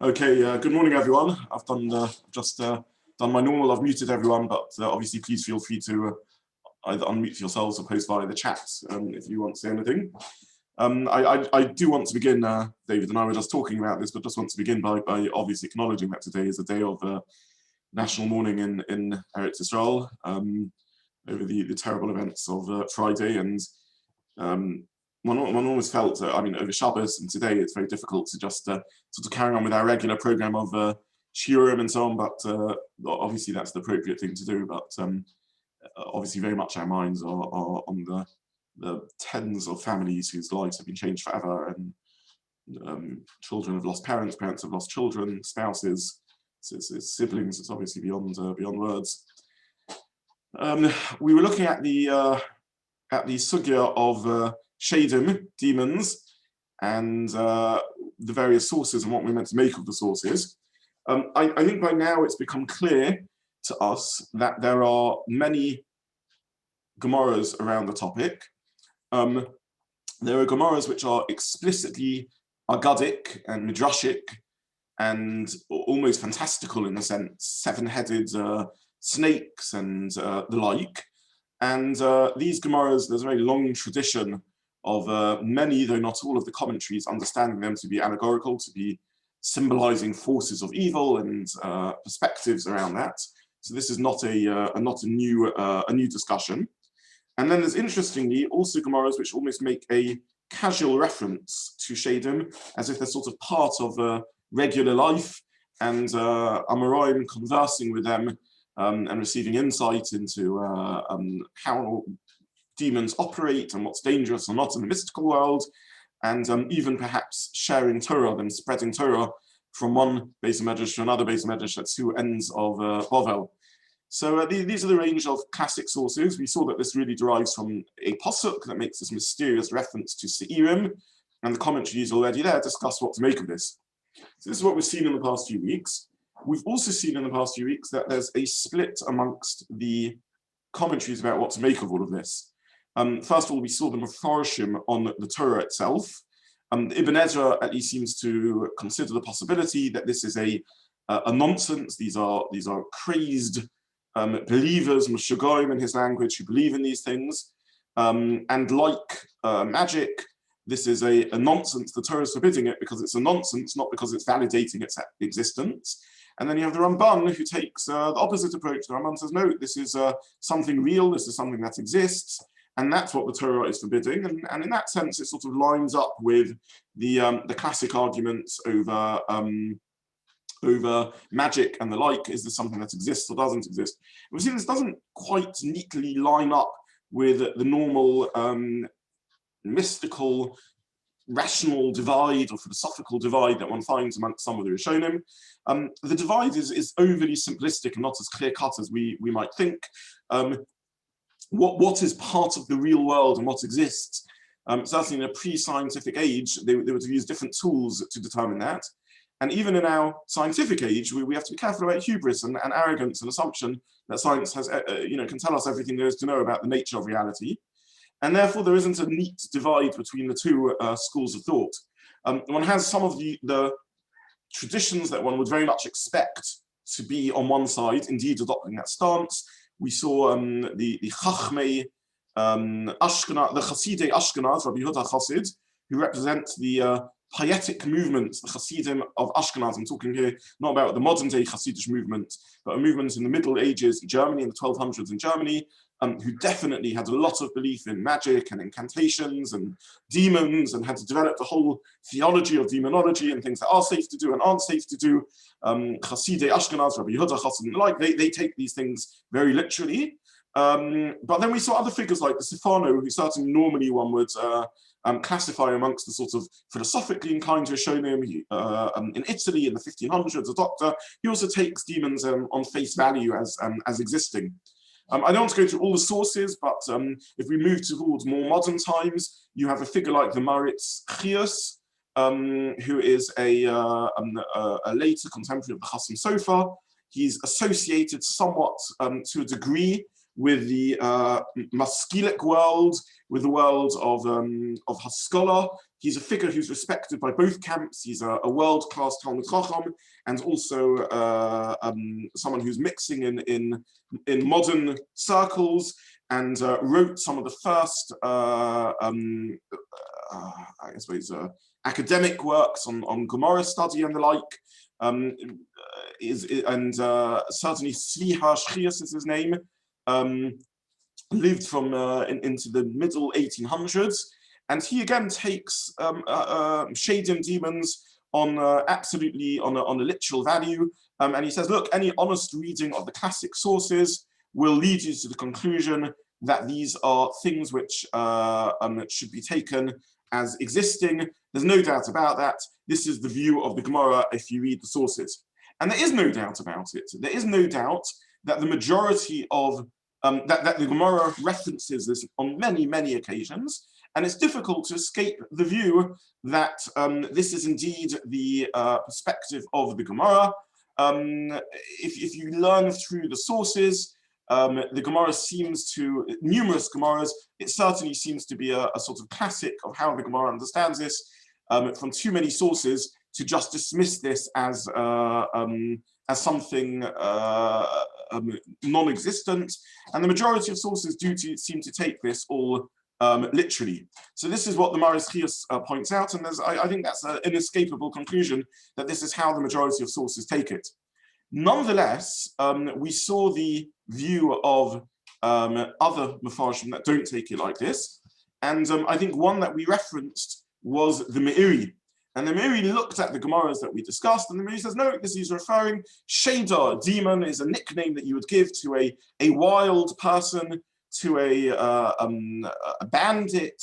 Okay, good morning, everyone. I've done my normal. I've muted everyone, but obviously, please feel free to either unmute yourselves or post via the chat if you want to say anything. I do want to begin. David and I were just talking about this, but just want to begin by obviously acknowledging that today is a day of national mourning in Eretz Israel over the terrible events of Friday, and one always felt, over Shabbos and today, it's very difficult to just sort of carry on with our regular program of shiurim and so on, but obviously that's the appropriate thing to do, but obviously very much our minds are on the tens of families whose lives have been changed forever, and children have lost parents, parents have lost children, spouses, it's siblings. It's obviously beyond words. We were looking at the sugya of Sheidim, demons, and the various sources and what we're meant to make of the sources. I think by now it's become clear to us that there are many Gemaras around the topic. There are Gemaras which are explicitly Agadic and Midrashic and almost fantastical in a sense, seven-headed snakes and the like. And these Gemaras, there's a very long tradition of many, though not all, of the commentaries understanding them to be allegorical, to be symbolizing forces of evil and perspectives around that. So this is not a new discussion. And then there's, interestingly, also Gemaras which almost make a casual reference to Sheidim, as if they're sort of part of regular life, and Amoraim conversing with them and receiving insight into how demons operate and what's dangerous or not in the mystical world, and even perhaps sharing Torah and spreading Torah from one Beis Medrash to another Beis Medrash at two ends of Bavel. So these are the range of classic sources. We saw that this really derives from a pasuk that makes this mysterious reference to Seirim, and the commentaries already there discuss what to make of this. So this is what we've seen in the past few weeks. We've also seen in the past few weeks that there's a split amongst the commentaries about what to make of all of this. First of all, we saw the Mefarshim on the Torah itself. Ibn Ezra at least seems to consider the possibility that this is a nonsense. These are crazed believers, Meshugoyim in his language, who believe in these things. And like magic, this is a nonsense. The Torah is forbidding it because it's a nonsense, not because it's validating its existence. And then you have the Ramban, who takes the opposite approach. The Ramban says, no, this is something real, this is something that exists, and that's what the Torah is forbidding. And in that sense, it sort of lines up with the classic arguments over magic and the like. Is this something that exists or doesn't exist? We've seen this doesn't quite neatly line up with the normal mystical, rational divide or philosophical divide that one finds amongst some of the Rishonim. The divide is overly simplistic and not as clear-cut as we might think. What is part of the real world and what exists? Certainly in a pre-scientific age, they would have used different tools to determine that. And even in our scientific age, we have to be careful about hubris and arrogance and assumption that science has, can tell us everything there is to know about the nature of reality. And therefore, there isn't a neat divide between the two schools of thought. One has some of the traditions that one would very much expect to be on one side, indeed adopting that stance. We saw the Chachmei Ashkenaz, the Chasidei Ashkenaz, Rabbi Yehuda Chassid, who represent the Pietic movement, the Hasidim of Ashkenaz. I'm talking here not about the modern day Hasidic movement, but a movement in the Middle Ages in Germany, in the 1200s in Germany, who definitely had a lot of belief in magic and incantations and demons, and had developed a whole theology of demonology and things that are safe to do and aren't safe to do. Chasidei Ashkenaz, Rabbi Yehuda Chassid, like they take these things very literally. But then we saw other figures like the Sifano, who certainly normally one would classify amongst the sort of philosophically inclined Rishonim. In Italy in the 1500s, a doctor. He also takes demons on face value as existing. I don't want to go through all the sources, but if we move towards more modern times, you have a figure like the Maritz Chius, who is a later contemporary of the Chassim Sofer. He's associated somewhat to a degree with the Maskilic world, with the world of Haskalah. He's a figure who's respected by both camps. He's a world-class Talmud Chacham, and also someone who's mixing in modern circles, and wrote some of the first, I suppose, academic works on Gemara study and the like. Certainly Sliha Shchias is his name. Lived from into the middle 1800s, and he again takes Sheidim demons on absolutely on a literal value, and he says, look, any honest reading of the classic sources will lead you to the conclusion that these are things which should be taken as existing. There's no doubt about that. This is the view of the Gemara if you read the sources. And there is no doubt about it. There is no doubt that the majority of, that the Gemara references this on many, many occasions. And it's difficult to escape the view that this is indeed the perspective of the Gemara. If you learn through the sources, the Gemara seems to, numerous Gemaras, it certainly seems to be a sort of classic of how the Gemara understands this, from too many sources to just dismiss this as something non-existent. And the majority of sources do seem to take this all literally. So this is what the Maris Chias points out, and I think that's an inescapable conclusion, that this is how the majority of sources take it. Nonetheless, we saw the view of other Mefarshim that don't take it like this, and I think one that we referenced was the Meiri. And the Meiri looked at the Gemaras that we discussed, and the Meiri says, no, this is referring, Sheda, demon, is a nickname that you would give to a wild person, to a bandit.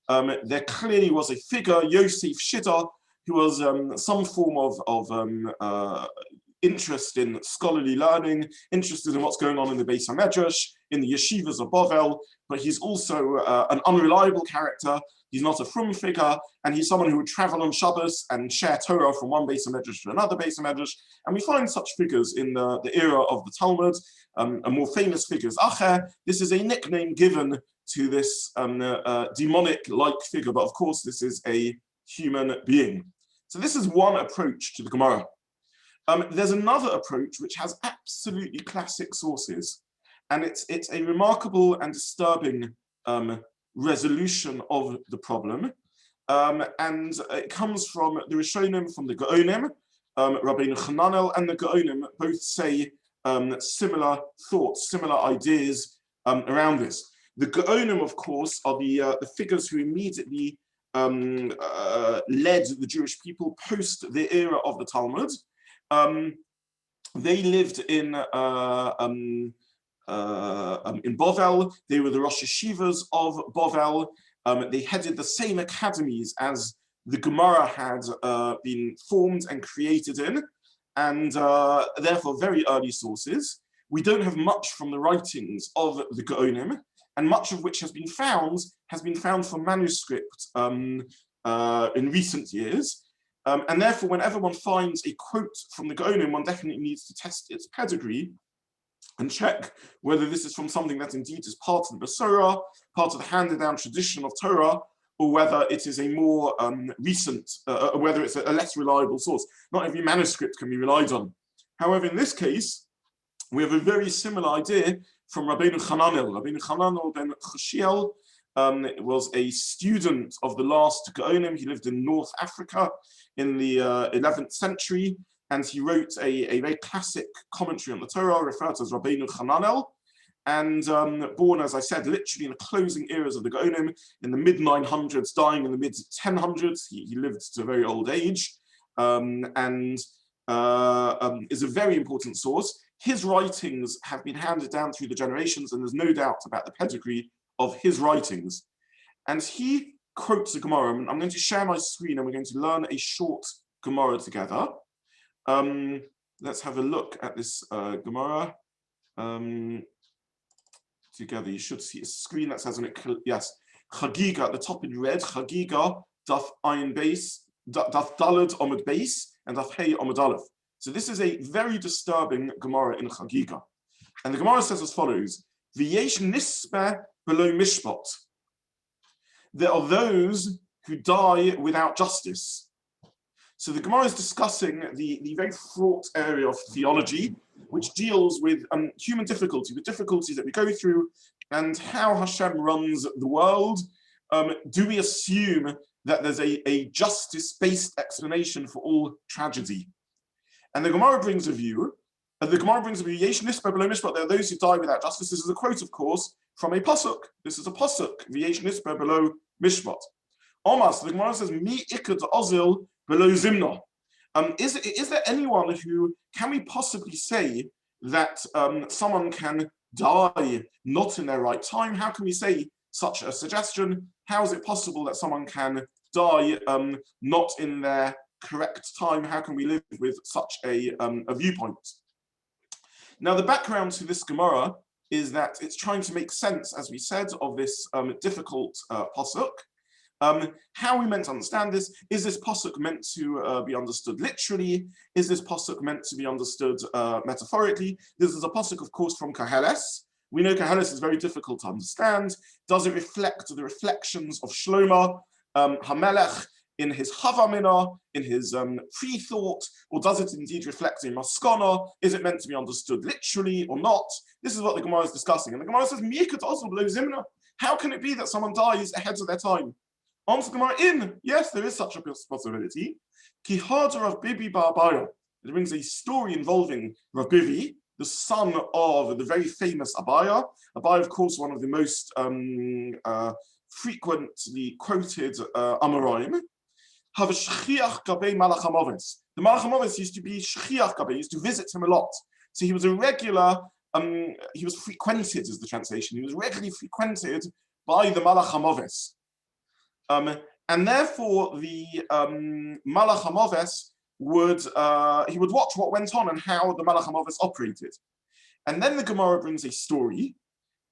There clearly was a figure, Yosef Shida, who was some form of interest in scholarly learning, interested in what's going on in the Beis HaMedrash, in the yeshivas of Bovel, but he's also an unreliable character. He's not a frum figure, and he's someone who would travel on Shabbos and share Torah from one Beis HaMedrash to another Beis HaMedrash. And we find such figures in the era of the Talmud. A more famous figure is Acher. This is a nickname given to this demonic-like figure, but of course this is a human being. So this is one approach to the Gemara. There's another approach which has absolutely classic sources, and it's a remarkable and disturbing resolution of the problem, and it comes from the Rishonim, from the Gaonim. Rabbi Hananel and the Gaonim both say similar thoughts, similar ideas around this. The Gaonim, of course, are the figures who immediately led the Jewish people post the era of the Talmud. They lived in Bovel. They were the Rosh Yeshivas of Bovel. They headed the same academies as the Gemara had been formed and created in, and therefore very early sources. We don't have much from the writings of the Gaonim, and much of which has been found from manuscript in recent years. And therefore, whenever one finds a quote from the Gaonim, one definitely needs to test its pedigree and check whether this is from something that indeed is part of the Masorah, part of the handed-down tradition of Torah, or whether it is a more recent, whether it's a less reliable source. Not every manuscript can be relied on. However, in this case, we have a very similar idea from Rabbeinu Hananel. Rabbeinu Hananel ben Chashiel was a student of the last Gaonim. He lived in North Africa in the 11th century, and he wrote a very classic commentary on the Torah, referred to as Rabbeinu Hananel, and born, as I said, literally in the closing eras of the Gaonim, in the mid-900s, dying in the mid-1000s. He lived to a very old age, and is a very important source. His writings have been handed down through the generations, and there's no doubt about the pedigree of his writings. And he quotes a Gemara. I'm going to share my screen, and we're going to learn a short Gemara together. Let's have a look at this Gemara together. You should see a screen that says on it, yes, Chagiga at the top in red, Chagiga, Daf Ayin Base, Daf Dalad Omid Base, and Daf Hey Omid Aleph. So this is a very disturbing Gemara in Chagiga. And the Gemara says as follows: v'yesh nispe below mishpat. There are those who die without justice. So the Gemara is discussing the very fraught area of theology, which deals with human difficulty, the difficulties that we go through, and how Hashem runs the world. Do we assume that there's a justice-based explanation for all tragedy? And the Gemara brings a view. Yesh nispa below mishpat. There are those who die without justice. This is a quote, of course, from a pasuk. This is a pasuk. Yesh nispa below mishpat. Omas, the Gemara says, Mi ikad ozil below zimna. Is there anyone who, can we possibly say that someone can die not in their right time? How can we say such a suggestion? How is it possible that someone can die not in their correct time? How can we live with such a viewpoint? Now, the background to this Gemara is that it's trying to make sense, as we said, of this difficult pasuk. How are we meant to understand this? Is this pasuk meant to be understood literally? Is this pasuk meant to be understood metaphorically? This is a pasuk, of course, from Koheles. We know Koheles is very difficult to understand. Does it reflect the reflections of Shlomo HaMelech in his Havamina, in his pre-thought, or does it indeed reflect a maskana? Is it meant to be understood literally or not? This is what the Gemara is discussing. And the Gemara says, Mikat also below Zimna. How can it be that someone dies ahead of their time? Answer the Gemara yes, there is such a possibility. Kihada Rav Bibi bar Abaya. It brings a story involving Rav Bibi, the son of the very famous Abaya. Abaya, of course, one of the most frequently quoted Amoraim. Have a shchiach gabei malach hamoves. The malach hamoves used to be shchiach gabei, used to visit him a lot. So he was a regular, he was frequented, is the translation. He was regularly frequented by the malach hamoves. And therefore the malach hamoves would watch what went on and how the malach hamoves operated. And then the Gemara brings a story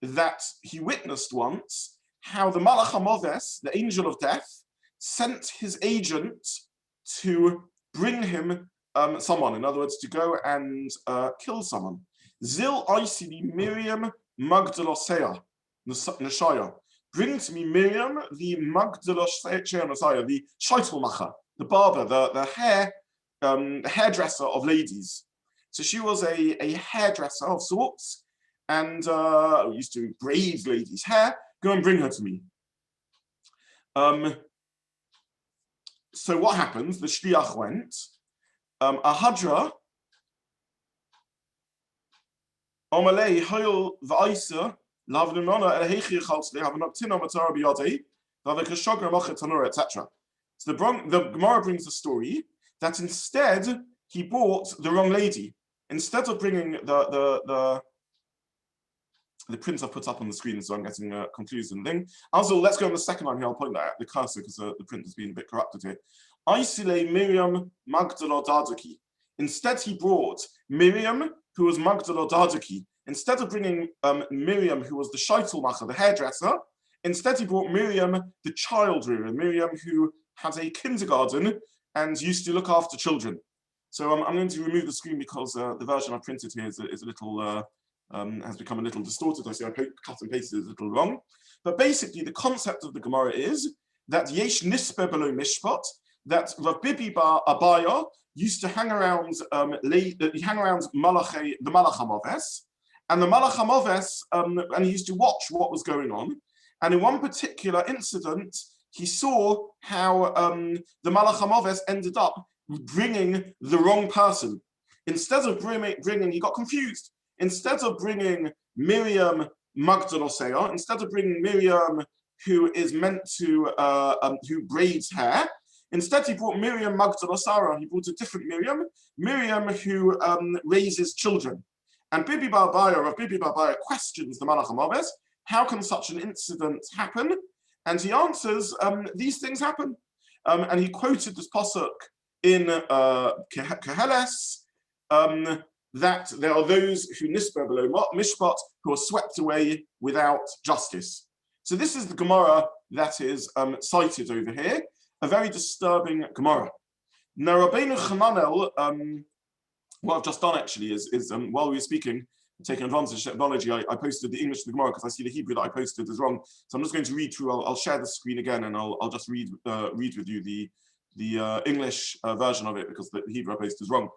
that he witnessed once, how the malach hamoves, the angel of death, sent his agent to bring him someone, in other words, to go and kill someone. Zil Aisili Miriam Magdalosea Nashaya. Bring to me Miriam, the Magdalosea Nashaya, the Scheitelmacher, the barber, the hairdresser of ladies. So she was a hairdresser of sorts, and used to braid ladies' hair. Go and bring her to me. So what happens? The shliach went. Ahadra Omalei Hoyel Va'isa Lavnimona Elhechi Chalsle have an optino matara biyade Vavekashogra Mochet Tanura, etc. So the Gemara brings the story that instead he bought the wrong lady. Instead of bringing the print I've put up on the screen, so I'm getting a confusing thing. Also, let's go on the second line here. I'll point that at the cursor because the print has been a bit corrupted here. Aisile Miriam Magdala Dardaki. Instead, he brought Miriam, who was Magdala Dardaki. Instead of bringing Miriam, who was the Scheitelmacher, the hairdresser, instead he brought Miriam, the child rearer, Miriam, who had a kindergarten and used to look after children. So I'm going to remove the screen because the version I've printed here is a little has become a little distorted. I see I cut and pasted it a little wrong. But basically, the concept of the Gemara is that yesh nispe below mishpat, that Rav Bibi bar Abaya used to hang around, the malach hamoves, and the malach hamoves, and he used to watch what was going on. And in one particular incident, he saw how the malach hamoves ended up bringing the wrong person. Instead of bringing, he got confused. Instead of bringing Miriam Magdalosea, instead of bringing Miriam who is meant to, who braids hair, instead he brought Miriam Magdalosara. He brought a different Miriam who raises children. And Bibi bar Abaya questions the Malach HaMaves, how can such an incident happen? And he answers, these things happen. And he quoted this pasuk in Koheles, that there are those who nisper below mishpat, who are swept away without justice. So this is the Gemara that is cited over here, a very disturbing Gemara. Now Rabbeinu Chananel, what I've just done actually is while we were speaking, taking advantage of technology, I posted the English of the Gemara because I see the Hebrew that I posted is wrong. So I'm just going to read through. I'll share the screen again, and I'll just read with you the English version of it because the Hebrew I posted is wrong.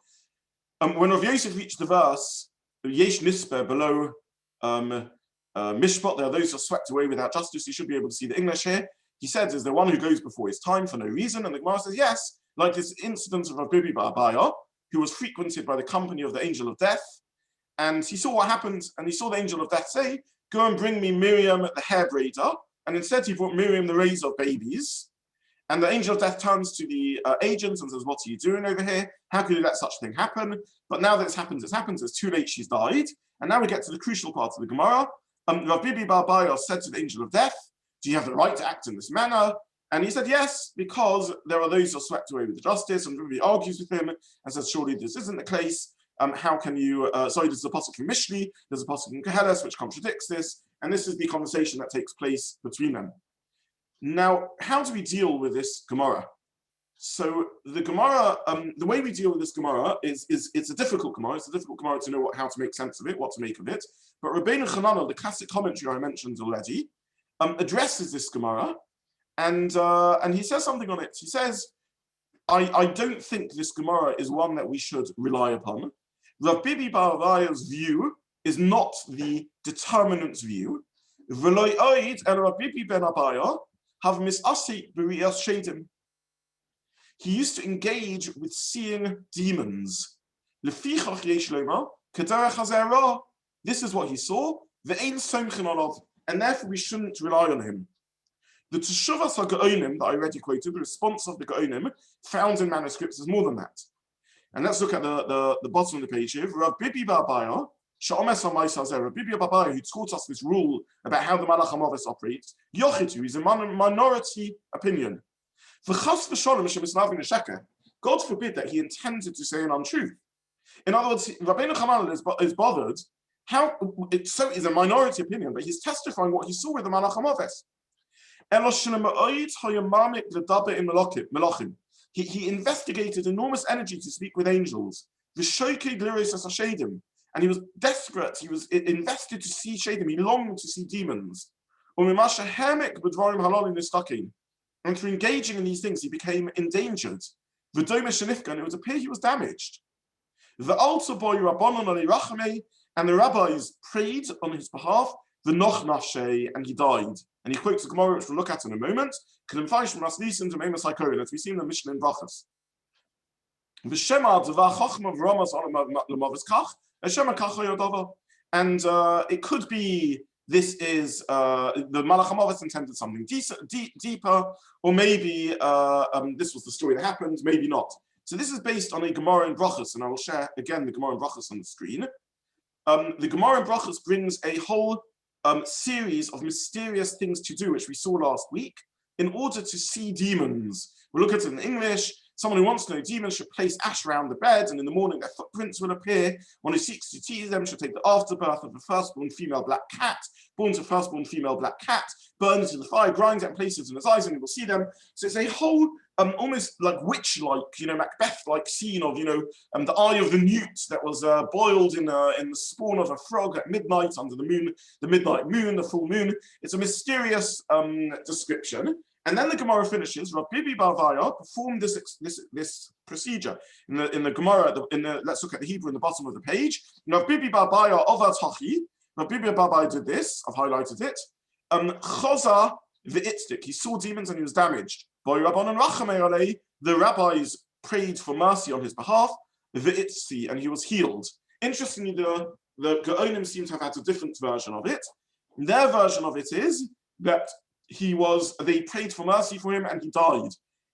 When Rav Yosef reached the verse, Yesh Nisper below Mishpat, there are those who are swept away without justice. You should be able to see the English here. He says, is there one who goes before his time for no reason? And the Gemara says, yes, like this incident of Rav Bibi bar Abaya, who was frequented by the company of the angel of death. And he saw what happened, and he saw the angel of death say, go and bring me Miriam, the hair braider. And instead he brought Miriam, the raiser of babies. And the angel of death turns to the agent and says, what are you doing over here? How could you let such a thing happen? But now that it's happened. It's too late, she's died. And now we get to the crucial part of the Gemara. Rav Bibi bar Abaya said to the angel of death, do you have the right to act in this manner? And he said, yes, because there are those who are swept away with the justice. And Bibi argues with him and says, surely this isn't the case. How can you, sorry, there's a pasuk in Mishli, there's a pasuk in Koheles which contradicts this. And this is the conversation that takes place between them. Now, how do we deal with this Gemara? So the Gemara, the way we deal with this Gemara is it's a difficult Gemara. It's a difficult Gemara to know how to make sense of it, what to make of it. But Rabbeinu Chananel, the classic commentary I mentioned already, addresses this Gemara, and he says something on it. He says, I don't think this Gemara is one that we should rely upon. Rav Bibi bar Abaya's view is not the determinant view. V'lo oid el Rav Bibi ben Abaya have misasi b'riyas Sheidim. He used to engage with seeing demons. Lefichach yesh lomar k'derech hazera. This is what he saw. Ve'ein somchin olav, and therefore we shouldn't rely on him. The Teshuvas HaGeonim that I already quoted, the response of the Geonim, found in manuscripts is more than that. And let's look at the bottom of the page here. Rav Bibi bar Abaya, Rav Bibi bar Abaya, who taught us this rule about how the Malach HaMavis operates, Yochitu is a minority opinion. God forbid that he intended to say an untruth. In other words, Rabbeinu Chananel is bothered. So is a minority opinion, but he's testifying what he saw with the Malach HaMavis. He investigated enormous energy to speak with angels. And he was desperate. He was invested to see Sheidim. He longed to see demons. And through engaging in these things, he became endangered. And it would appear he was damaged. And the rabbis prayed on his behalf, and he died. And he quotes the Gemara, which we'll look at in a moment. As we see in the Mishnah in Brachas. And it could be this is the Malach HaMavis intended something deeper, or maybe this was the story that happened, maybe not. So this is based on a Gemara in Brachas, and I will share again the Gemara in Brachas on the screen. The Gemara in Brachas brings a whole series of mysterious things to do, which we saw last week, in order to see demons. We'll look at it in English. Someone who wants to know demons should place ash around the bed, and in the morning their footprints will appear. One who seeks to tease them should take the afterbirth of a firstborn female black cat, born to a firstborn female black cat, burn it in the fire, grind it and place it in his eyes, and he will see them. So it's a whole almost like witch-like, Macbeth-like scene of, the eye of the newt that was boiled in the spawn of a frog at midnight under the moon, the midnight moon, the full moon. It's a mysterious description. And then the Gemara finishes. Rav Bibi bar Abaya performed this procedure in the Gemara. Let's look at the Hebrew in the bottom of the page. Rav Bibi bar Abaya over Tachi. Rav Bibi bar Abaya did this. I've highlighted it. Choza v'itzik. He saw demons and he was damaged. The rabbis prayed for mercy on his behalf. V'itzi, and he was healed. Interestingly, the Geonim seem to have had a different version of it. Their version of it is that they prayed for mercy for him and he died.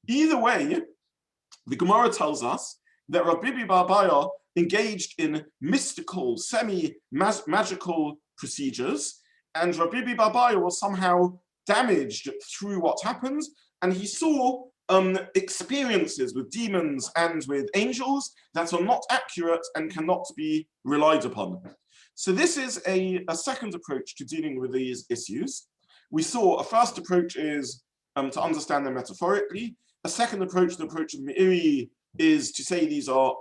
Either way, the Gemara tells us that Rav Bibi bar Abaya engaged in mystical, semi-magical procedures, and Rav Bibi bar Abaya was somehow damaged through what happens, and he saw experiences with demons and with angels that are not accurate and cannot be relied upon. So this is a second approach to dealing with these issues. We saw a first approach is to understand them metaphorically. A second approach, the approach of Meiri, is to say these are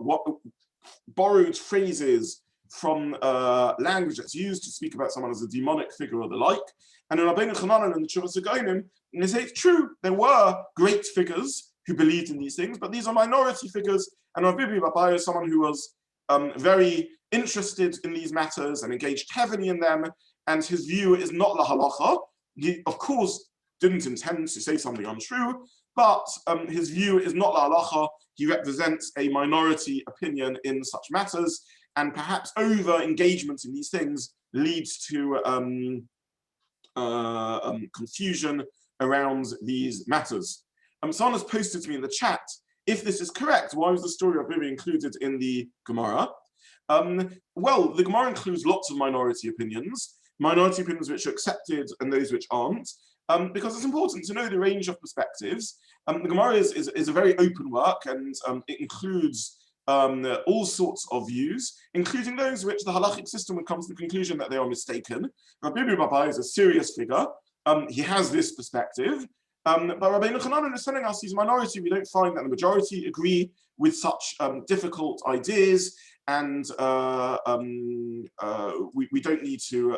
borrowed phrases from language that's used to speak about someone as a demonic figure or the like. And in Rabbeinu Chanan and the Tshuvas Hagonim, they say it's true, there were great figures who believed in these things, but these are minority figures. And Rabbi Babai is someone who was very interested in these matters and engaged heavily in them, and his view is not la halacha. He, of course, didn't intend to say something untrue, but his view is not la halacha. He represents a minority opinion in such matters, and perhaps over engagement in these things leads to confusion around these matters. Someone has posted to me in the chat, if this is correct, why was the story of Bibi included in the Gemara? Well, the Gemara includes lots of minority opinions which are accepted and those which aren't, because it's important to know the range of perspectives. The Gemara is a very open work, and it includes all sorts of views, including those which the halachic system would come to the conclusion that they are mistaken. Rabbi Babai is a serious figure. He has this perspective. But Rabbeinu Chanan is telling us he's a minority. We don't find that the majority agree with such difficult ideas, and we don't need to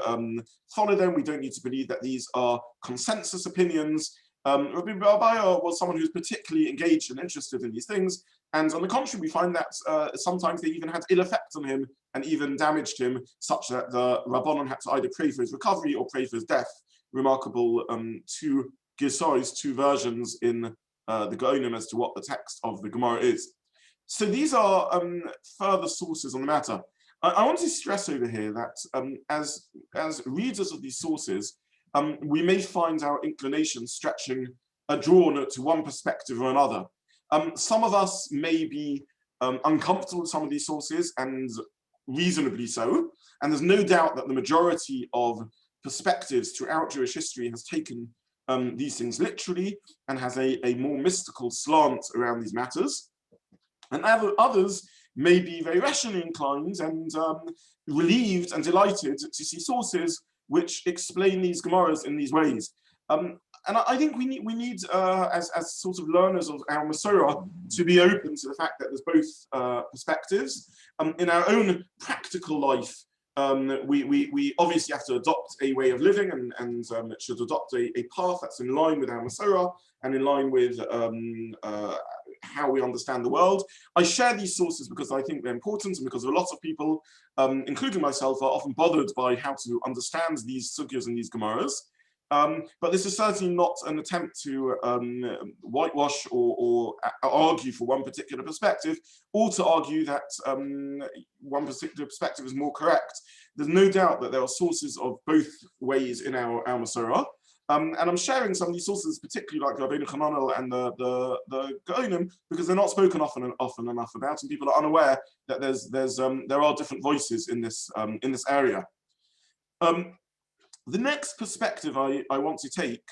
follow them. We don't need to believe that these are consensus opinions. Rabbi Babai was someone who's particularly engaged and interested in these things, and on the contrary, we find that sometimes they even had ill effect on him and even damaged him, such that the Rabbanon had to either pray for his recovery or pray for his death. Remarkable two versions in the Gaonim as to what the text of the Gemara is. So these are further sources on the matter. I want to stress over here that as readers of these sources, we may find our inclination stretching drawn to one perspective or another. Some of us may be uncomfortable with some of these sources, and reasonably so. And there's no doubt that the majority of perspectives throughout Jewish history has taken these things literally and has a more mystical slant around these matters. And others may be very rationally inclined and relieved and delighted to see sources which explain these Gemaras in these ways. And I think we need as sort of learners of our Masorah, to be open to the fact that there's both perspectives. In our own practical life, we obviously have to adopt a way of living and should adopt a path that's in line with our Masorah and in line with how we understand the world. I share these sources because I think they're important, and because a lot of people, including myself, are often bothered by how to understand these sugyas and these Gemaras. But this is certainly not an attempt to whitewash or argue for one particular perspective, or to argue that one particular perspective is more correct. There's no doubt that there are sources of both ways in our Masorah. And I'm sharing some of these sources, particularly like Rabbeinu Chananel and the Gaonim, because they're not spoken often enough about, and people are unaware that there are different voices in this area. The next perspective I want to take,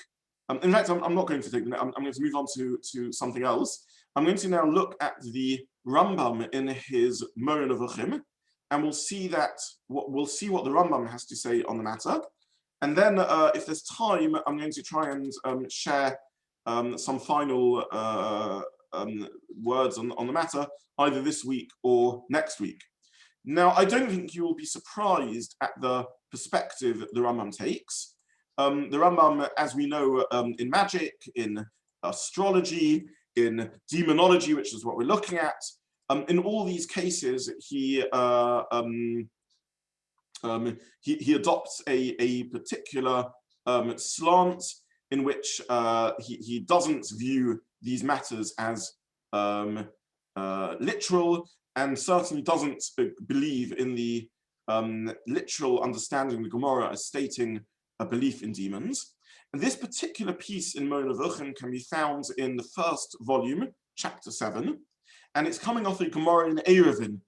in fact, I'm not going to take. I'm going to move on to something else. I'm going to now look at the Rambam in his Moreh Nevuchim, and we'll see what the Rambam has to say on the matter. And then, if there's time, I'm going to try and share some final words on the matter, either this week or next week. Now, I don't think you will be surprised at the perspective the Rambam takes. The Rambam, as we know, in magic, in astrology, in demonology, which is what we're looking at, in all these cases, he adopts a particular slant in which he doesn't view these matters as literal, and certainly doesn't believe in the literal understanding of the Gemara as stating a belief in demons. And this particular piece in Moreh Nevuchim can be found in the first volume, chapter 7, and it's coming off a Gemara in Eruvin.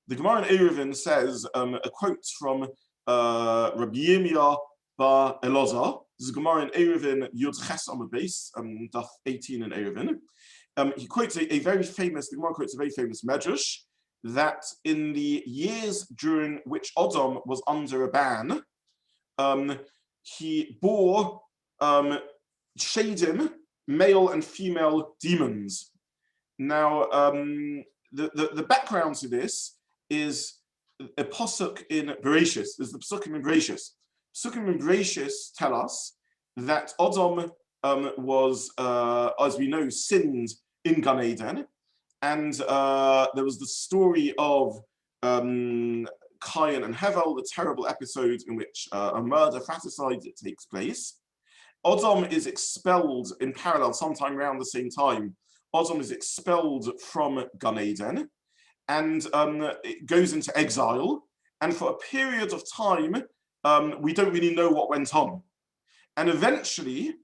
The Gemara in Eruvin says a quote from Rabbi Yirmiyah bar Elazar. This is Gemara in Eruvin Yud Ches Amud Beis, Daf 18 in Eruvin. He quotes the Gemara quotes a very famous medrash, that in the years during which Adam was under a ban, he bore Sheidim, male and female demons. Now, the background to this is a pasuk in Bereshis. There's the pasukim in Bereshis. Pasukim in Bereshis tell us that Adam was, as we know, sinned in Gan Eden, and there was the story of Cain and Hevel, the terrible episode in which a murder, fratricide takes place. Adam is expelled in parallel, sometime around the same time. Adam is expelled from Gan Eden, and it goes into exile. And for a period of time, we don't really know what went on. And eventually,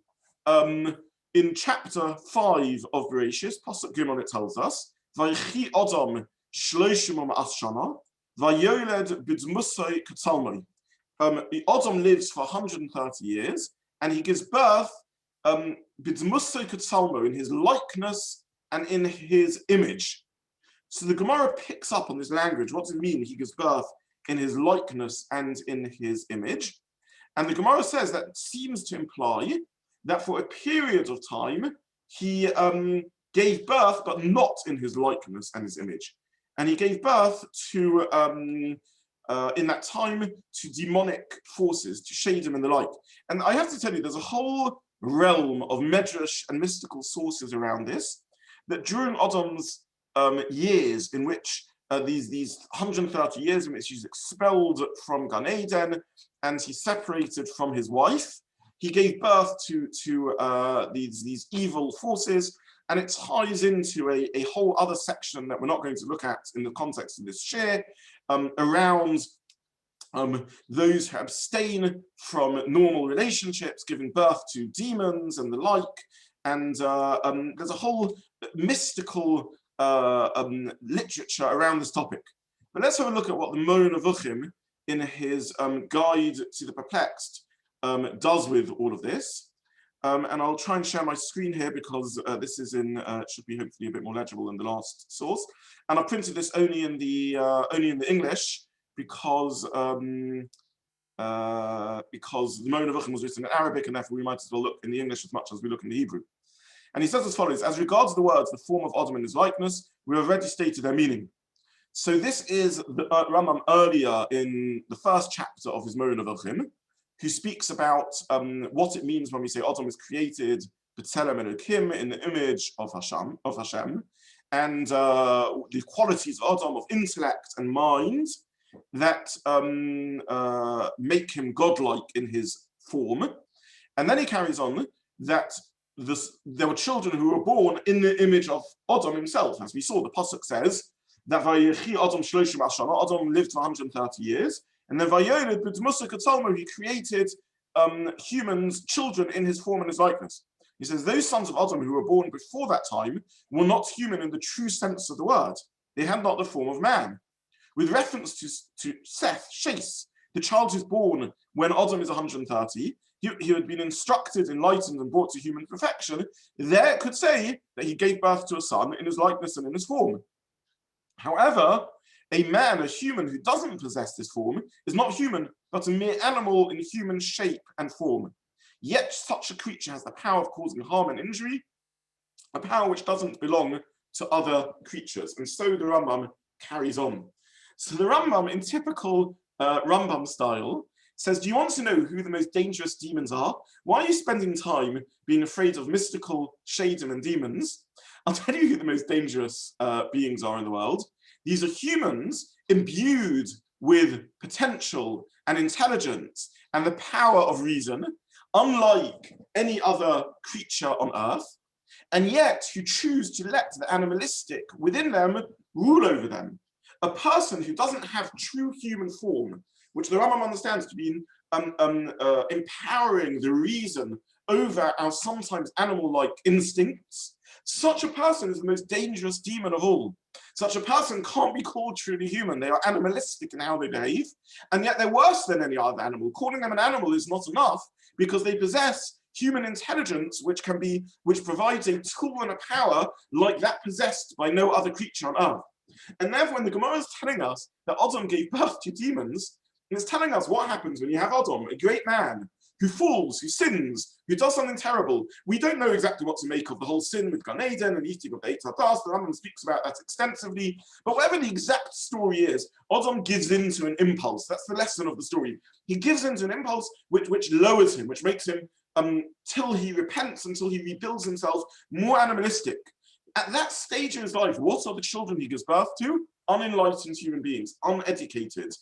in chapter 5 of Bereshis, Pasuk Gimel, it tells us, Vaychi Adam shloshim ashana, vayoled b'dmusay katalmai. Adam lives for 130 years, and he gives birth b'dmusay katalmo, in his likeness and in his image. So the Gemara picks up on this language. What does it mean? He gives birth in his likeness and in his image. And the Gemara says that seems to imply that for a period of time, he gave birth, but not in his likeness and his image. And he gave birth to, in that time, to demonic forces, to Sheidim and the like. And I have to tell you, there's a whole realm of medrash and mystical sources around this, that during Adam's years in which these 130 years in which he's expelled from Gan Eden and he's separated from his wife, he gave birth to these evil forces, and it ties into a whole other section that we're not going to look at in the context of this share, around those who abstain from normal relationships, giving birth to demons and the like. And there's a whole mystical literature around this topic. But let's have a look at what the Moreh Nevuchim, in his guide to the perplexed, does with all of this. And I'll try and share my screen here because this is in should be hopefully a bit more legible than the last source. And I printed this only in the English because the Moreh Nevuchim was written in Arabic, and therefore we might as well look in the English as much as we look in the Hebrew. And he says as follows: as regards the words, the form of Adam and his likeness, we have already stated their meaning. So this is the Rambam earlier in the first chapter of his Moreh Nevuchim, who speaks about what it means when we say Adam was created b'tzelem Elokim, in the image of Hashem, and the qualities of Adam of intellect and mind that make him godlike in his form. And then he carries on that there were children who were born in the image of Adam himself. As we saw, the pasuk says that Vayechi Adam shloshim ashana, Adam lived for 130 years, and then Vayoled b'dmusay katalmo, he created humans, children in his form and his likeness. He says those sons of Adam who were born before that time were not human in the true sense of the word. They had not the form of man. With reference to Seth, Shais, the child who's born when Adam is 130, he had been instructed, enlightened, and brought to human perfection. There it could say that he gave birth to a son in his likeness and in his form. However, a man, a human who doesn't possess this form, is not human, but a mere animal in human shape and form. Yet such a creature has the power of causing harm and injury, a power which doesn't belong to other creatures. And so the Rambam carries on. So the Rambam, in typical Rambam style, says, do you want to know who the most dangerous demons are? Why are you spending time being afraid of mystical Sheidim and demons? I'll tell you who the most dangerous beings are in the world. These are humans imbued with potential and intelligence and the power of reason, unlike any other creature on earth, and yet who choose to let the animalistic within them rule over them. A person who doesn't have true human form, which the Rambam understands to be empowering the reason over our sometimes animal-like instincts, such a person is the most dangerous demon of all. Such a person can't be called truly human. They are animalistic in how they behave, and yet they're worse than any other animal. Calling them an animal is not enough because they possess human intelligence, which provides a tool and a power like that possessed by no other creature on earth. And therefore, when the Gemara is telling us that Adam gave birth to demons, it's telling us what happens when you have Adam, a great man, who falls, who sins, who does something terrible. We don't know exactly what to make of the whole sin with Gan Eden and eating of the Eitz Hadas. The Rambam speaks about that extensively. But whatever the exact story is, Adam gives into an impulse. That's the lesson of the story. He gives into an impulse which lowers him, which makes him, till he repents, until he rebuilds himself, more animalistic. At that stage in his life, what are the children he gives birth to? Unenlightened human beings, uneducated,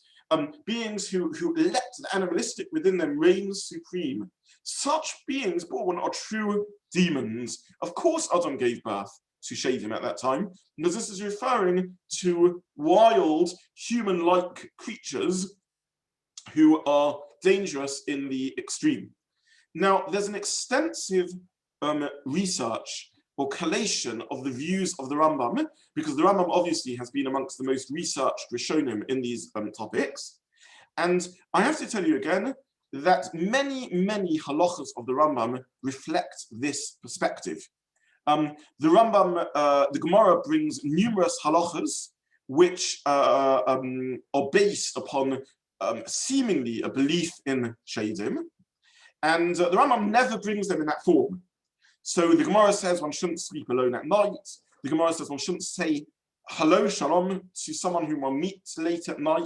beings who let the animalistic within them reign supreme. Such beings born are true demons. Of course, Adam gave birth to Sheidim at that time, because this is referring to wild, human-like creatures who are dangerous in the extreme. Now, there's an extensive research or collation of the views of the Rambam, because the Rambam obviously has been amongst the most researched Rishonim in these topics. And I have to tell you again that many, many halachas of the Rambam reflect this perspective. The Rambam, the Gemara brings numerous halachas which are based upon seemingly a belief in Sheidim, and the Rambam never brings them in that form. So the Gemara says one shouldn't sleep alone at night. The Gemara says one shouldn't say hello, shalom, to someone whom one meets late at night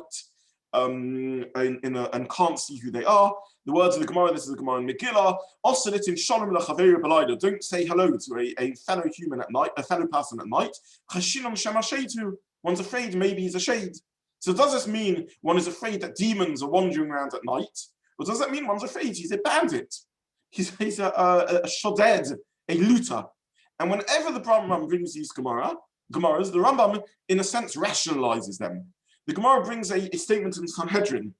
and can't see who they are. The words of the Gemara, this is the Gemara in Megillah, Oselitin shalom l'chaveru b'layla. Don't say hello to a fellow human at night, a fellow person at night. Chashinom shemasheitu. One's afraid maybe he's a shade. So does this mean one is afraid that demons are wandering around at night? Or does that mean one's afraid he's a bandit? He's a shoded, a looter. And whenever the Rambam brings these Gemaras, the Rambam, in a sense, rationalizes them. The Gemara brings a statement in Sanhedrin.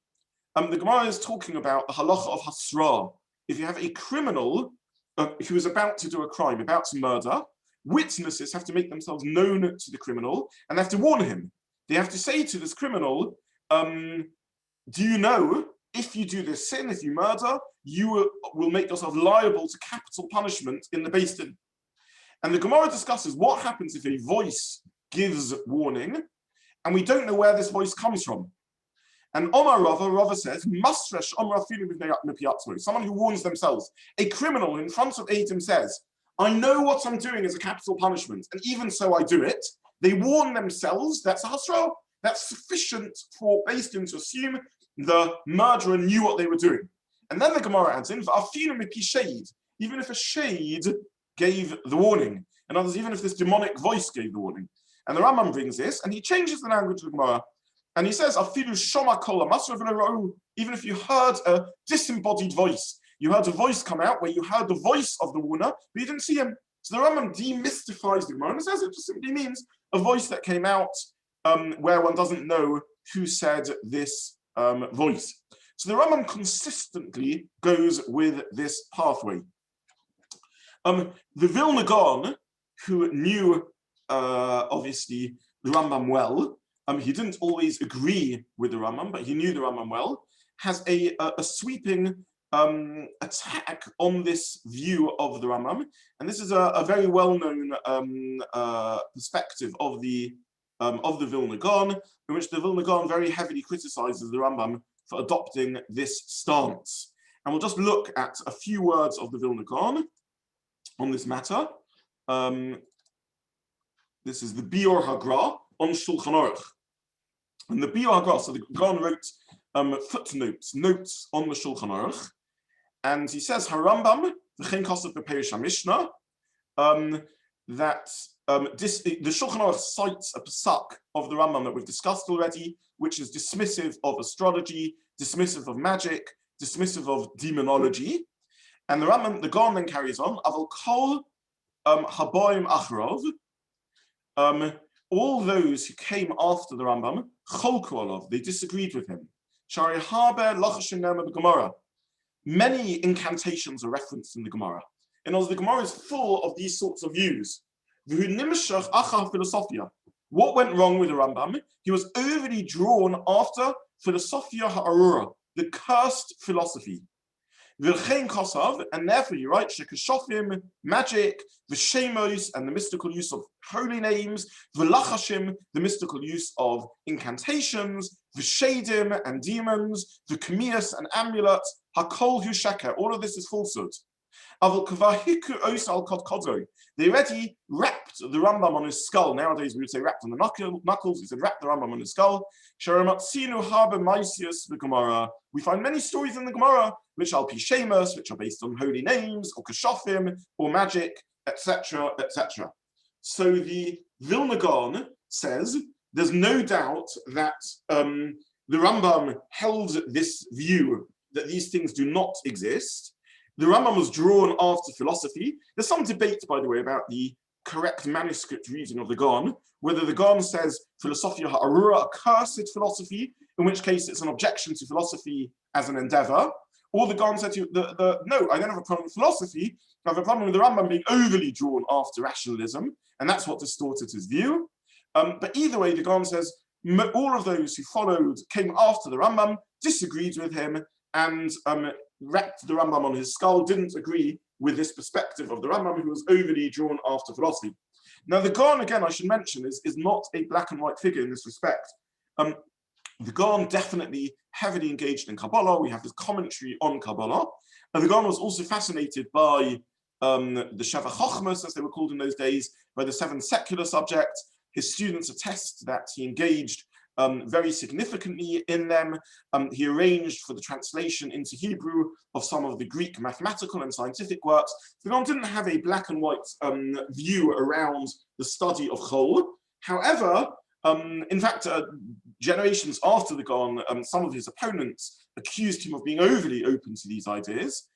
The Gemara is talking about the halacha of hasra. If you have a criminal who is about to do a crime, about to murder, witnesses have to make themselves known to the criminal and they have to warn him. They have to say to this criminal, do you know, if you do this sin, if you murder, you will make yourself liable to capital punishment in the Beis Din. And the Gemara discusses what happens if a voice gives warning, and we don't know where this voice comes from. And Omar Rava says, Masresh Omar someone who warns themselves. A criminal in front of Eidim says, I know what I'm doing is a capital punishment, and even so I do it. They warn themselves, that's a hasra. That's sufficient for Beis Din to assume the murderer knew what they were doing. And then the Gemara adds in, even if a shade gave the warning, in others, even if this demonic voice gave the warning. And the Rambam brings this, and he changes the language of the Gemara, and he says, even if you heard a disembodied voice, you heard a voice come out where you heard the voice of the warner, but you didn't see him. So the Rambam demystifies the Gemara and says it just simply means a voice that came out where one doesn't know who said this voice. So the Rambam consistently goes with this pathway. The Vilna Gaon, who knew obviously the Rambam well, he didn't always agree with the Rambam, but he knew the Rambam well, has a sweeping attack on this view of the Rambam, and this is a very well-known perspective of the Vilna Gaon, in which the Vilna Gaon very heavily criticizes the Rambam for adopting this stance. And we'll just look at a few words of the Vilna Gaon on this matter. This is the Biur Hagra on Shulchan Aruch. And the Biur Hagra, so the Gaon wrote footnotes, notes on the Shulchan Aruch, and he says, Harambam, v'chein kosav b'Perish HaMishnah, that the Shulchan Aruch cites a pasuk of the Rambam that we've discussed already, which is dismissive of astrology, dismissive of magic, dismissive of demonology. And the Rambam, the Gaon then carries on, Aval kol haboim acharov, all those who came after the Rambam, cholku alav, they disagreed with him. Shari haber lachashim nema b'Gemara. Many incantations are referenced in the Gemara. In other words, the Gemara is full of these sorts of views. What went wrong with the Rambam? He was overly drawn after philosophia ha'arura, the cursed philosophy. And therefore you write shekashofim, magic, v'shemos, and the mystical use of holy names, v'lachashim, the mystical use of incantations, v'shedim and demons, v'kamias and amulets, Hakol hu sheker. All of this is falsehood. They already wrapped the Rambam on his skull. Nowadays we would say wrapped on the knuckles. He said wrapped the Rambam on his skull. We find many stories in the Gemara which are Pishemus, which are based on holy names, or Kashofim, or magic, etc., etc. So the Vilna Gaon says there's no doubt that the Rambam held this view that these things do not exist. The Rambam was drawn after philosophy. There's some debate, by the way, about the correct manuscript reading of the Gaon, whether the Gaon says philosophia ha'arura, a cursed philosophy, in which case it's an objection to philosophy as an endeavor, or the Gaon said to no, I don't have a problem with philosophy, I have a problem with the Rambam being overly drawn after rationalism, and that's what distorted his view. But either way, the Gaon says all of those who came after the Rambam, disagreed with him, and wrapped the Rambam on his skull, didn't agree with this perspective of the Rambam, who was overly drawn after philosophy. Now, the Gaon, again, I should mention, is not a black and white figure in this respect. The Gaon definitely heavily engaged in Kabbalah. We have this commentary on Kabbalah. And the Gaon was also fascinated by the Sheva Chochmas, as they were called in those days, by the 7 secular subjects. His students attest that he engaged very significantly in them. He arranged for the translation into Hebrew of some of the Greek mathematical and scientific works. The Gaon didn't have a black and white view around the study of Chol. However, in fact, generations after the Gaon, some of his opponents accused him of being overly open to these ideas.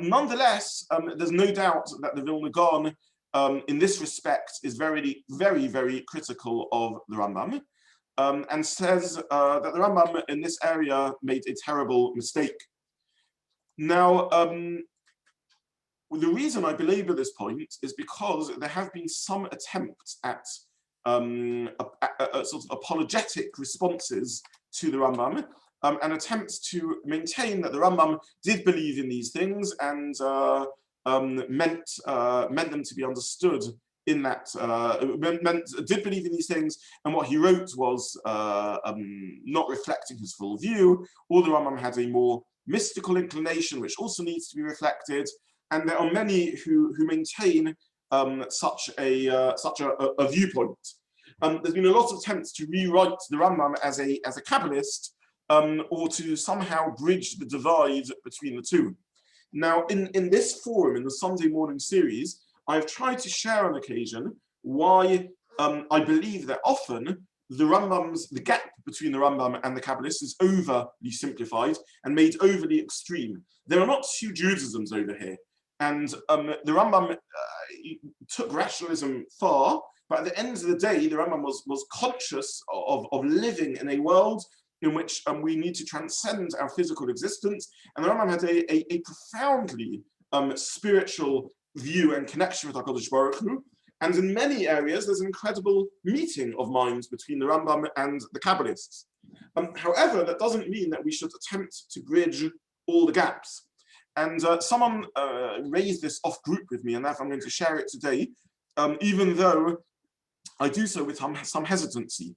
Nonetheless, there's no doubt that the Vilna Gaon, in this respect, is very, very, very critical of the Rambam. And says that the Rambam in this area made a terrible mistake. Now, the reason I belabor this point is because there have been some attempts at sort of apologetic responses to the Rambam, and attempts to maintain that the Rambam did believe in these things and meant them to be understood in that, did believe in these things, and what he wrote was not reflecting his full view, or the Rambam had a more mystical inclination, which also needs to be reflected, and there are many who maintain such a viewpoint. There's been a lot of attempts to rewrite the Rambam as a Kabbalist, or to somehow bridge the divide between the two. Now, in this forum, in the Sunday morning series, I've tried to share on occasion why I believe that often the gap between the Rambam and the Kabbalists is overly simplified and made overly extreme. There are not two Judaisms over here. And the Rambam took rationalism far, but at the end of the day, the Rambam was conscious of living in a world in which we need to transcend our physical existence. And the Rambam had a profoundly spiritual view and connection with HaKadosh Baruch Hu. And in many areas, there's an incredible meeting of minds between the Rambam and the Kabbalists. However, that doesn't mean that we should attempt to bridge all the gaps. And someone raised this off group with me, and therefore I'm going to share it today, even though I do so with some hesitancy.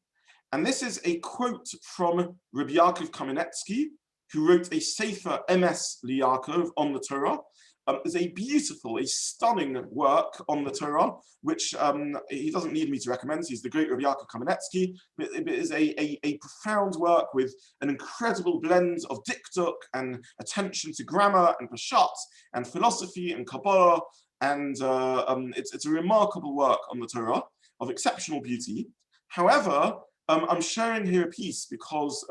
And this is a quote from Rabbi Yaakov Kamenetsky, who wrote a Sefer Emes Liyaakov on the Torah. It's a beautiful, a stunning work on the Torah, which he doesn't need me to recommend. He's the great Rabbi Yaakov Kamenetsky. It is a profound work with an incredible blend of dikduk and attention to grammar and pashat and philosophy and Kabbalah. And it's a remarkable work on the Torah of exceptional beauty. However, I'm sharing here a piece because,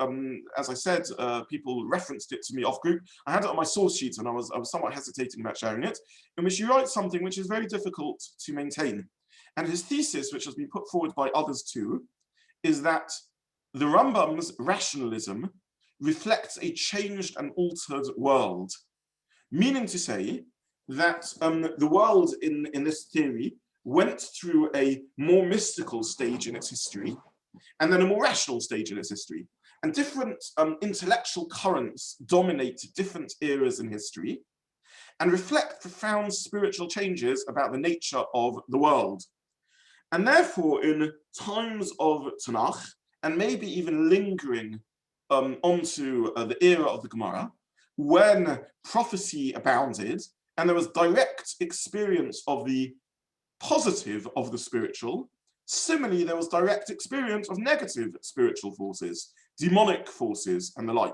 as I said, people referenced it to me off group. I had it on my source sheet and I was somewhat hesitating about sharing it, in which he writes something which is very difficult to maintain. And his thesis, which has been put forward by others too, is that the Rambam's rationalism reflects a changed and altered world. Meaning to say that the world in this theory went through a more mystical stage in its history, and then a more rational stage in its history. And different intellectual currents dominate different eras in history and reflect profound spiritual changes about the nature of the world. And therefore, in times of Tanakh, and maybe even lingering onto the era of the Gemara, when prophecy abounded and there was direct experience of the positive of the spiritual, similarly, there was direct experience of negative spiritual forces, demonic forces, and the like.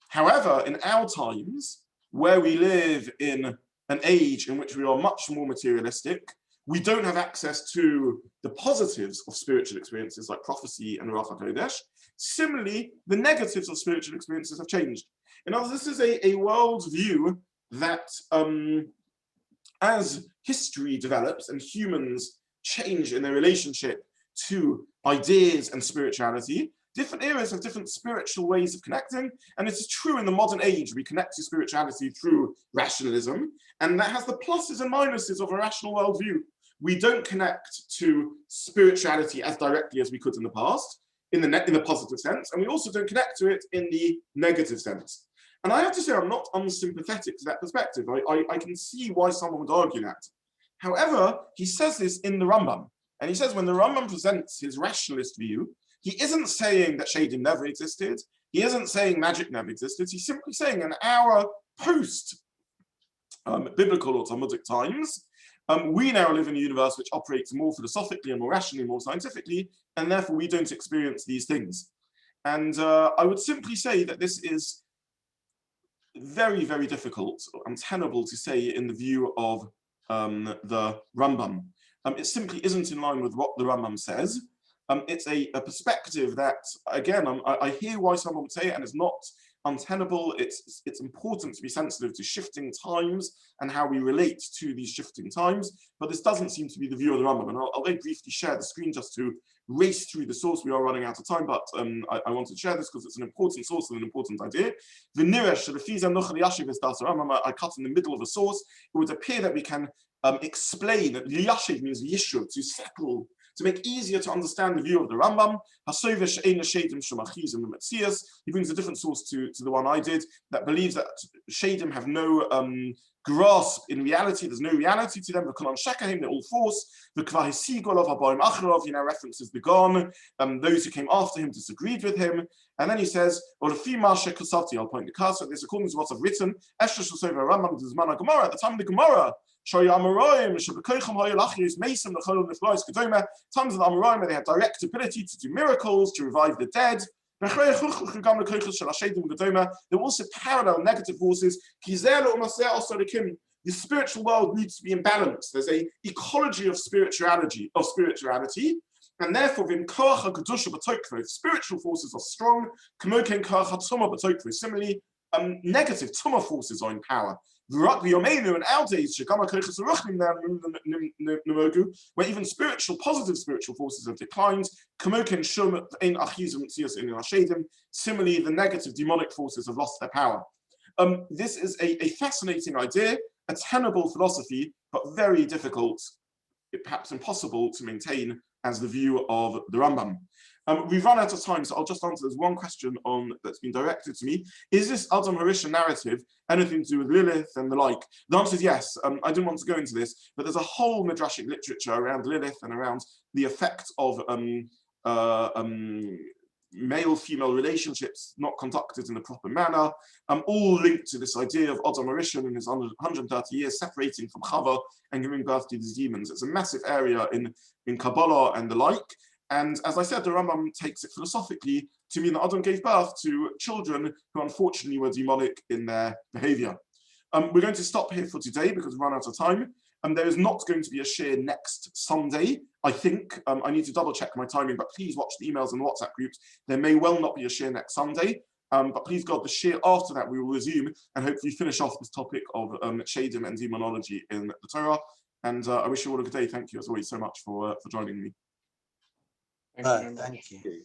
However, in our times, where we live in an age in which we are much more materialistic, we don't have access to the positives of spiritual experiences like prophecy and Ruach HaKodesh. Similarly, the negatives of spiritual experiences have changed. In other words, this is a world view that as history develops and humans change in their relationship to ideas and spirituality, different eras have different spiritual ways of connecting. And it is true in the modern age, we connect to spirituality through rationalism, and that has the pluses and minuses of a rational worldview. We don't connect to spirituality as directly as we could in the past, in the positive sense, and we also don't connect to it in the negative sense. And I have to say, I'm not unsympathetic to that perspective. I can see why someone would argue that. However, he says this in the Rambam, and he says when the Rambam presents his rationalist view, he isn't saying that Sheidim never existed. He isn't saying magic never existed. He's simply saying in our post-biblical or Talmudic times, we now live in a universe which operates more philosophically and more rationally, more scientifically, and therefore we don't experience these things. And I would simply say that this is very, very difficult or untenable to say in the view of the Rambam. It simply isn't in line with what the Rambam says. It's a perspective that, again, I hear why someone would say it, and it's not untenable. It's important to be sensitive to shifting times and how we relate to these shifting times, but this doesn't seem to be the view of the Rambam. And I'll very briefly share the screen just to race through the source. We are running out of time, but I want to share this because it's an important source and an important idea. I cut in the middle of a source. It would appear that we can explain that liyashiv means yishuv, to settle, to make easier to understand the view of the Rambam. He brings a different source to the one I did, that believes that Sheidim have no grasp in reality. There's no reality to them. They're all false. He now references the Gon. Those who came after him disagreed with him. And then he says, I'll point the cursor at this according to what I've written. At the time of the Gemara, times of the Amoraim, where they had direct ability to do miracles, to revive the dead. There were also parallel negative forces. The spiritual world needs to be in balance. There's an ecology of spirituality, and therefore, if spiritual forces are strong, similarly, negative tumah forces are in power. In our days, where even positive spiritual forces have declined, similarly, the negative demonic forces have lost their power. This is a fascinating idea, a tenable philosophy, but very difficult, perhaps impossible to maintain as the view of the Rambam. We've run out of time, so I'll just answer this one question that's been directed to me. Is this Adam Harisha narrative anything to do with Lilith and the like? The answer is yes. I didn't want to go into this, but there's a whole midrashic literature around Lilith and around the effect of male-female relationships not conducted in a proper manner, all linked to this idea of Adam Harishon in his 130 years separating from Chava and giving birth to these demons. It's a massive area in Kabbalah and the like. And as I said, the Rambam takes it philosophically to mean that Adam gave birth to children who unfortunately were demonic in their behavior. We're going to stop here for today because we've run out of time. There is not going to be a share next Sunday, I think. I need to double check my timing, but please watch the emails and WhatsApp groups. There may well not be a share next Sunday, but please God, the share after that we will resume and hopefully finish off this topic of Sheidim and demonology in the Torah. And I wish you all a good day. Thank you as always so much for joining me. Thank you.